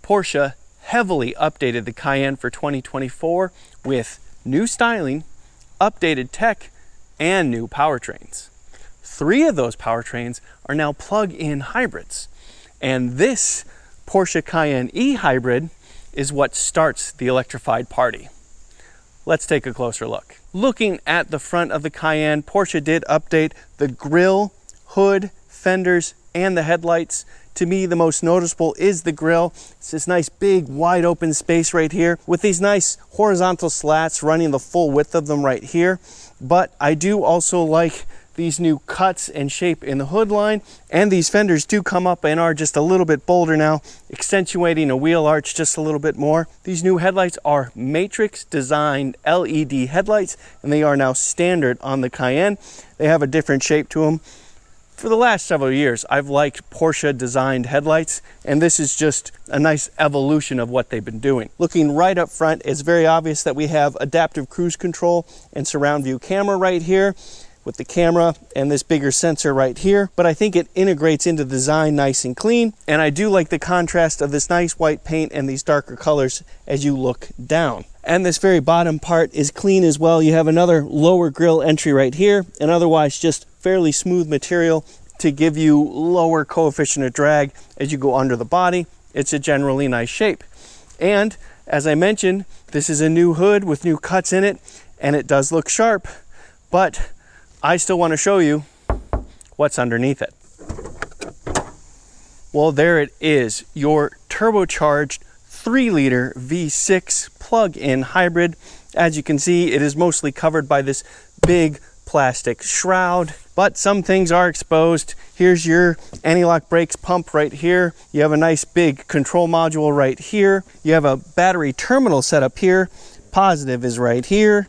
Porsche heavily updated the Cayenne for 2024 with new styling, updated tech, and new powertrains. 3 of those powertrains are now plug-in hybrids, and this Porsche Cayenne e-hybrid is what starts the electrified party. Let's take a closer look. Looking at the front of the Cayenne, Porsche did update the grille, hood, fenders, and the headlights. To me, the most noticeable is the grille. It's this nice big wide open space right here with these nice horizontal slats running the full width of them right here. But I do also like these new cuts and shape in the hood line, and these fenders do come up and are just a little bit bolder now, accentuating a wheel arch just a little bit more. These new headlights are matrix designed LED headlights, and they are now standard on the Cayenne. They have a different shape to them. For the last several years, I've liked Porsche designed headlights, and this is just a nice evolution of what they've been doing. Looking right up front, it's very obvious that we have adaptive cruise control and surround view camera right here, with the camera and this bigger sensor right here, but I think it integrates into the design nice and clean, and I do like the contrast of this nice white paint and these darker colors as you look down. And this very bottom part is clean as well. You have another lower grille entry right here, and otherwise just fairly smooth material to give you lower coefficient of drag as you go under the body. It's a generally nice shape. And as I mentioned, this is a new hood with new cuts in it, and it does look sharp, but I still want to show you what's underneath it. Well, there it is, your turbocharged 3-liter V6 plug-in hybrid. As you can see, it is mostly covered by this big plastic shroud, but some things are exposed. Here's your anti-lock brakes pump right here. You have a nice big control module right here. You have a battery terminal set up here. Positive is right here.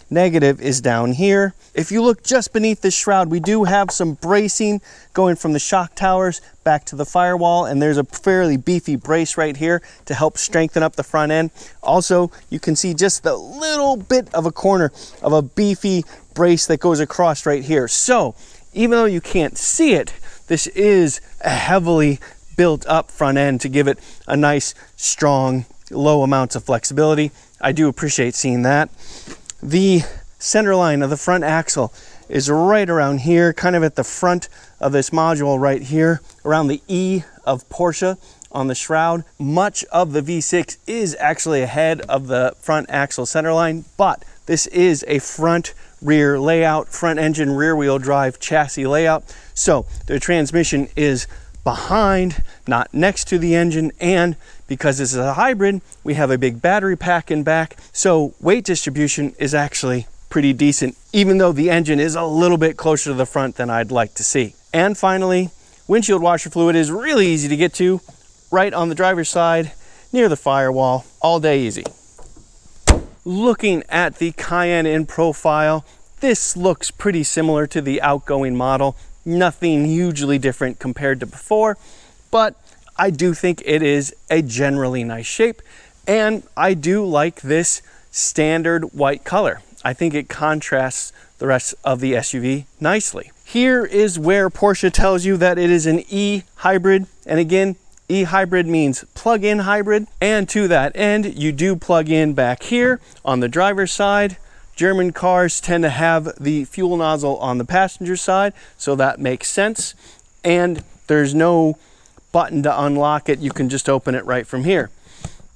Negative is down here. If you look just beneath this shroud, we do have some bracing going from the shock towers back to the firewall, and there's a fairly beefy brace right here to help strengthen up the front end. Also, you can see just the little bit of a corner of a beefy brace that goes across right here. So even though you can't see it, this is a heavily built up front end to give it a nice, strong, low amounts of flexibility. I do appreciate seeing that. The center line of the front axle is right around here, kind of at the front of this module right here, around the E of Porsche on the shroud. Much of the V6 is actually ahead of the front axle center line, but this is a front rear layout, front engine rear wheel drive chassis layout. So the transmission is behind, not next to the engine, and because this is a hybrid, we have a big battery pack in back, so weight distribution is actually pretty decent, even though the engine is a little bit closer to the front than I'd like to see. And finally, windshield washer fluid is really easy to get to, right on the driver's side, near the firewall, all day easy. Looking at the Cayenne in profile, this looks pretty similar to the outgoing model. Nothing hugely different compared to before, but I do think it is a generally nice shape, and I do like this standard white color. I think it contrasts the rest of the SUV nicely. Here is where Porsche tells you that it is an e-hybrid, and again, e-hybrid means plug-in hybrid, and to that end, you do plug in back here on the driver's side. German cars tend to have the fuel nozzle on the passenger side, so that makes sense. And there's no button to unlock it. You can just open it right from here.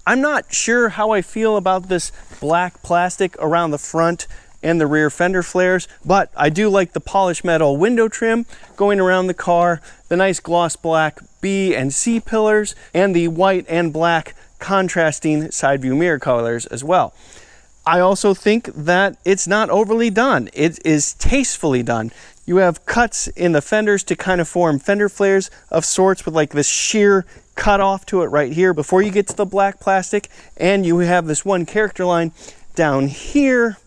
I'm not sure how I feel about this black plastic around the front and the rear fender flares, but I do like the polished metal window trim going around the car, the nice gloss black B and C pillars, and the white and black contrasting side view mirror colors as well. I also think that it's not overly done. It is tastefully done. You have cuts in the fenders to kind of form fender flares of sorts with like this sheer cut off to it right here before you get to the black plastic. And you have this one character line down here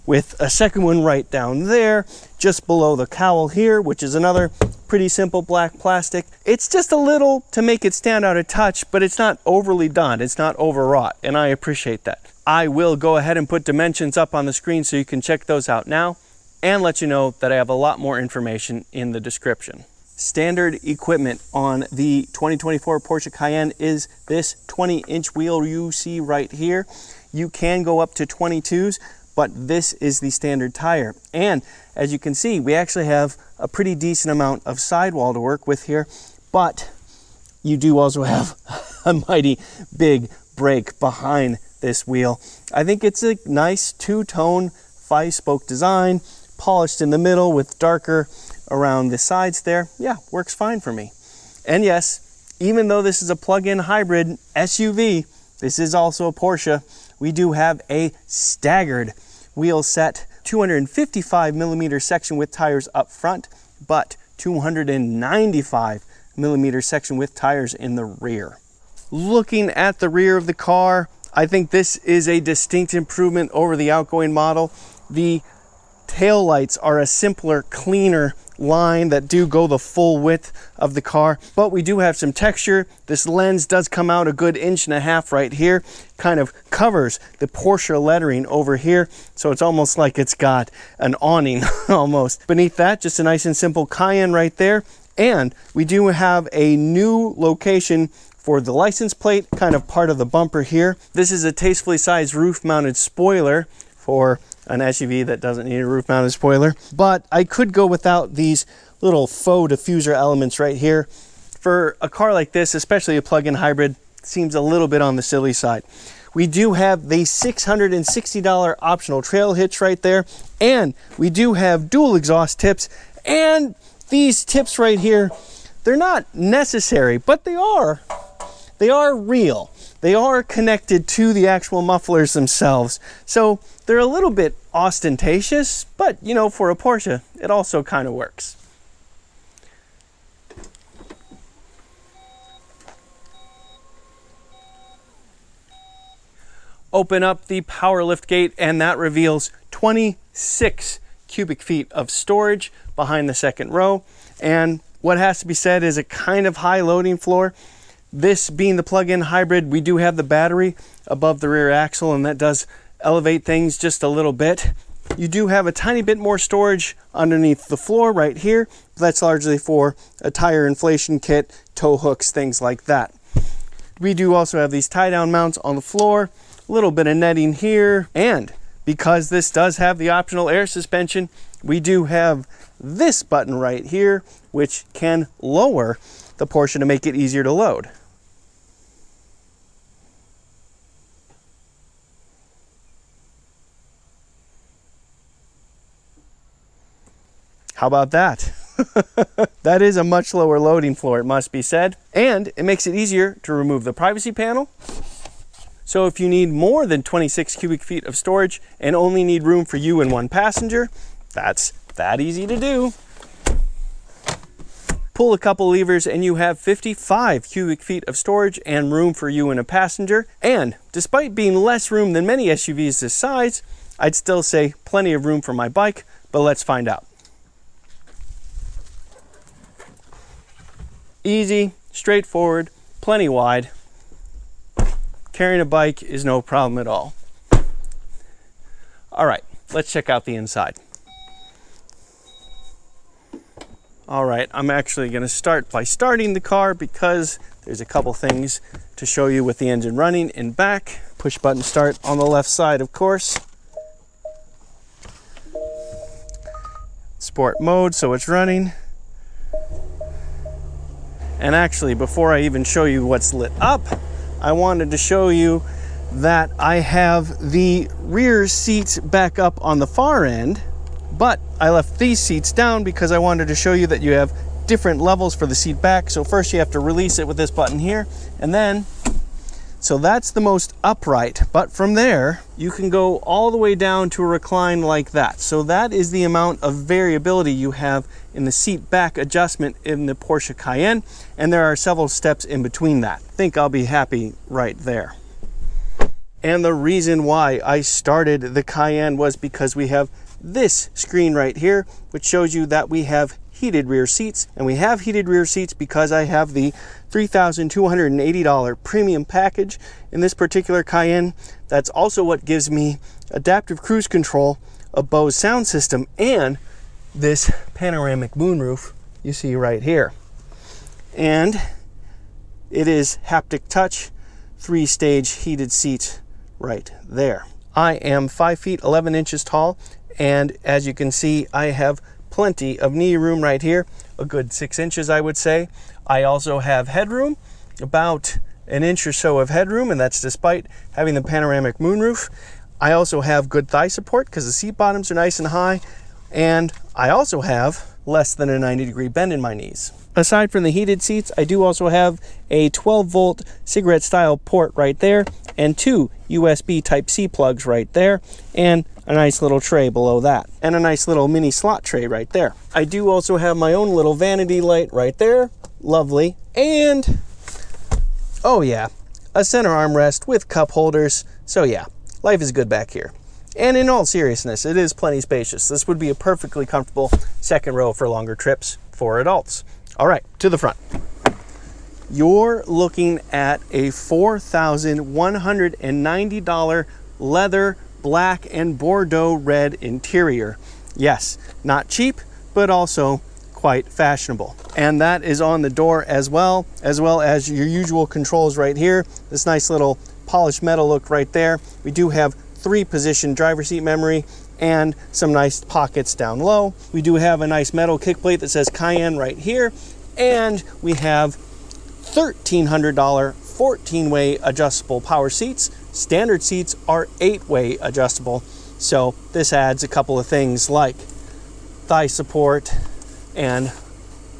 with a second one right down there, just below the cowl here, which is another pretty simple black plastic. It's just a little to make it stand out a touch, but it's not overly done. It's not overwrought, and I appreciate that. I will go ahead and put dimensions up on the screen so you can check those out now, and let you know that I have a lot more information in the description. Standard equipment on the 2024 Porsche Cayenne is this 20-inch wheel you see right here. You can go up to 22s, but this is the standard tire. And as you can see, we actually have a pretty decent amount of sidewall to work with here, but you do also have a mighty big brake behind this wheel. I think it's a nice two-tone 5-spoke design, polished in the middle with darker around the sides there. Yeah, works fine for me. And yes, even though this is a plug-in hybrid SUV, this is also a Porsche. We do have a staggered wheel set, 255 millimeter section width tires up front, but 295 millimeter section width tires in the rear. Looking at the rear of the car, I think this is a distinct improvement over the outgoing model. The tail lights are a simpler, cleaner line that do go the full width of the car, but we do have some texture. This lens does come out a good 1.5 inches right here, kind of covers the Porsche lettering over here, so it's almost like it's got an awning almost. Beneath that, just a nice and simple Cayenne right there. And we do have a new location for the license plate, kind of part of the bumper here. This is a tastefully sized roof mounted spoiler for an SUV that doesn't need a roof mounted spoiler, but I could go without these little faux diffuser elements right here. For a car like this, especially a plug-in hybrid, seems a little bit on the silly side. We do have the $660 optional trail hitch right there, and we do have dual exhaust tips, and these tips right here, they're not necessary, but they are real. They are connected to the actual mufflers themselves. So they're a little bit ostentatious, but you know, for a Porsche, it also kind of works. Open up the power lift gate and that reveals 26 cubic feet of storage behind the second row. And what has to be said is a kind of high loading floor. This being the plug-in hybrid, we do have the battery above the rear axle, and that does elevate things just a little bit. You do have a tiny bit more storage underneath the floor right here. That's largely for a tire inflation kit, tow hooks, things like that. We do also have these tie-down mounts on the floor, a little bit of netting here, and because this does have the optional air suspension, we do have this button right here, which can lower the Porsche to make it easier to load. How about that? That is a much lower loading floor, it must be said. And it makes it easier to remove the privacy panel. So if you need more than 26 cubic feet of storage and only need room for you and one passenger, that's that easy to do. Pull a couple levers and you have 55 cubic feet of storage and room for you and a passenger. And despite being less room than many SUVs this size, I'd still say plenty of room for my bike, but let's find out. Easy, straightforward, plenty wide. Carrying a bike is no problem at all. All right, let's check out the inside. All right, I'm actually going to start by starting the car because there's a couple things to show you with the engine running in back. Push button start on the left side, of course. Sport mode, so it's running. And actually, before I even show you what's lit up, I wanted to show you that I have the rear seats back up on the far end, but I left these seats down because I wanted to show you that you have different levels for the seat back. So first you have to release it with this button here, and then, so that's the most upright, but from there you can go all the way down to a recline like that. So that is the amount of variability you have in the seat back adjustment in the Porsche Cayenne, and there are several steps in between that. I think I'll be happy right there. And the reason why I started the Cayenne was because we have this screen right here, which shows you that we have heated rear seats, and we have heated rear seats because I have the $3,280 premium package in this particular Cayenne. That's also what gives me adaptive cruise control, a Bose sound system, and this panoramic moonroof you see right here. And it is haptic touch, 3-stage heated seats right there. I am 5 feet 11 inches tall, and as you can see, I have plenty of knee room right here, a good 6 inches, I would say. I also have headroom, about an inch or so of headroom, and that's despite having the panoramic moonroof. I also have good thigh support because the seat bottoms are nice and high, and I also have less than a 90-degree bend in my knees. Aside from the heated seats, I do also have a 12-volt cigarette-style port right there, and 2 USB Type-C plugs right there, and a nice little tray below that, and a nice little mini slot tray right there. I do also have my own little vanity light right there, lovely, and oh yeah, a center armrest with cup holders. So yeah, life is good back here. And in all seriousness, it is plenty spacious. This would be a perfectly comfortable second row for longer trips for adults. All right, to the front. You're looking at a $4,190 leather, black, and Bordeaux red interior. Yes, not cheap, but also quite fashionable. And that is on the door as well as your usual controls right here. This nice little polished metal look right there. We do have 3-position driver seat memory and some nice pockets down low. We do have a nice metal kick plate that says Cayenne right here, and we have $1,300 14-way adjustable power seats. Standard seats are 8-way adjustable, so this adds a couple of things like thigh support and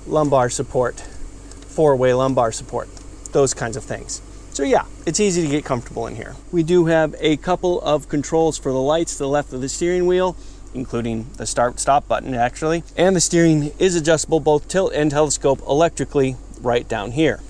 lumbar support, 4-way lumbar support, those kinds of things. So yeah, it's easy to get comfortable in here. We do have a couple of controls for the lights to the left of the steering wheel, including the start-stop button actually, and the steering is adjustable both tilt and telescope electrically right down here.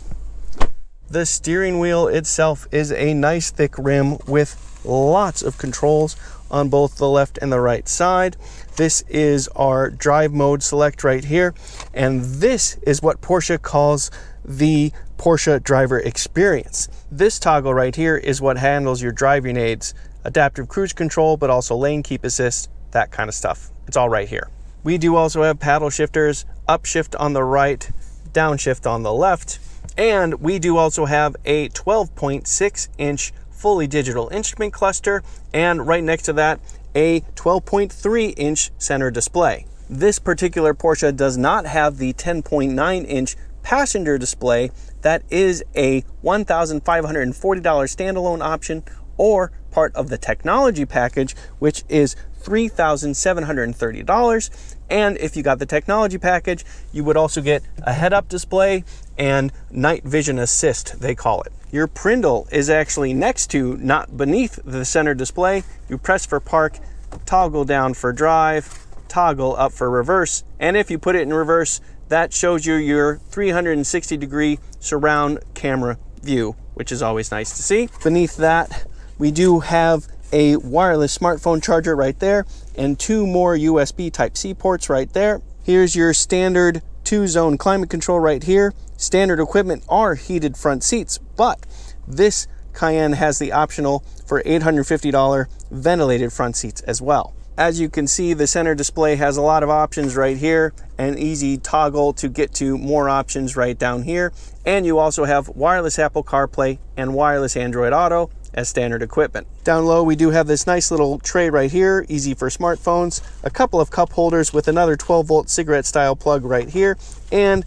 The steering wheel itself is a nice thick rim with lots of controls on both the left and the right side. This is our drive mode select right here, and this is what Porsche calls the Porsche driver experience. This toggle right here is what handles your driving aids, adaptive cruise control, but also lane keep assist, that kind of stuff. It's all right here. We do also have paddle shifters, upshift on the right, downshift on the left, and we do also have a 12.6-inch fully digital instrument cluster, and right next to that, a 12.3-inch center display. This particular Porsche does not have the 10.9-inch passenger display. That is a $1,540 standalone option, or part of the technology package, which is $3,730. And if you got the technology package, you would also get a head-up display and night vision assist, they call it. Your Prindle is actually next to, not beneath, the center display. You press for park, toggle down for drive, toggle up for reverse, and if you put it in reverse, that shows you your 360-degree surround camera view, which is always nice to see. Beneath that, we do have a wireless smartphone charger right there, and 2 more USB Type-C ports right there. Here's your standard 2-zone climate control right here. Standard equipment are heated front seats, but this Cayenne has the optional for $850 ventilated front seats as well. As you can see, the center display has a lot of options right here, an easy toggle to get to more options right down here, and you also have wireless Apple CarPlay and wireless Android Auto as standard equipment. Down low, we do have this nice little tray right here, easy for smartphones, a couple of cup holders with another 12-volt cigarette-style plug right here, and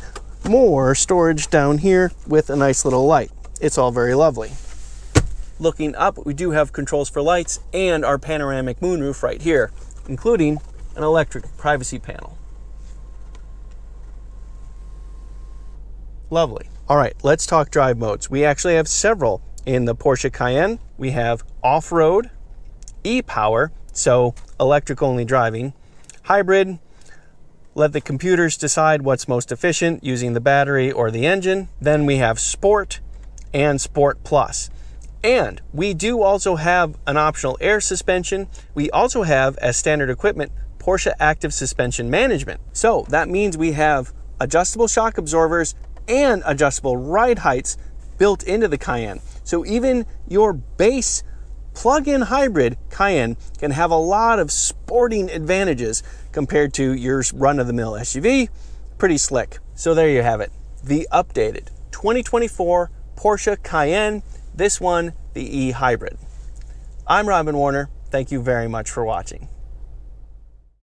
more storage down here with a nice little light. It's all very lovely. Looking up, we do have controls for lights and our panoramic moonroof right here, including an electric privacy panel. Lovely. All right, let's talk drive modes. We actually have several in the Porsche Cayenne. We have off-road, e-power, so electric-only driving, hybrid, let the computers decide what's most efficient using the battery or the engine. Then we have sport and sport plus. And we do also have an optional air suspension. We also have, as standard equipment, Porsche Active Suspension Management. So that means we have adjustable shock absorbers and adjustable ride heights built into the Cayenne. So even your base plug-in hybrid Cayenne can have a lot of sporting advantages compared to your run-of-the-mill SUV, Pretty slick. So there you have it. The updated 2024 Porsche Cayenne, this one, the e-hybrid. I'm Robin Warner. Thank you very much for watching.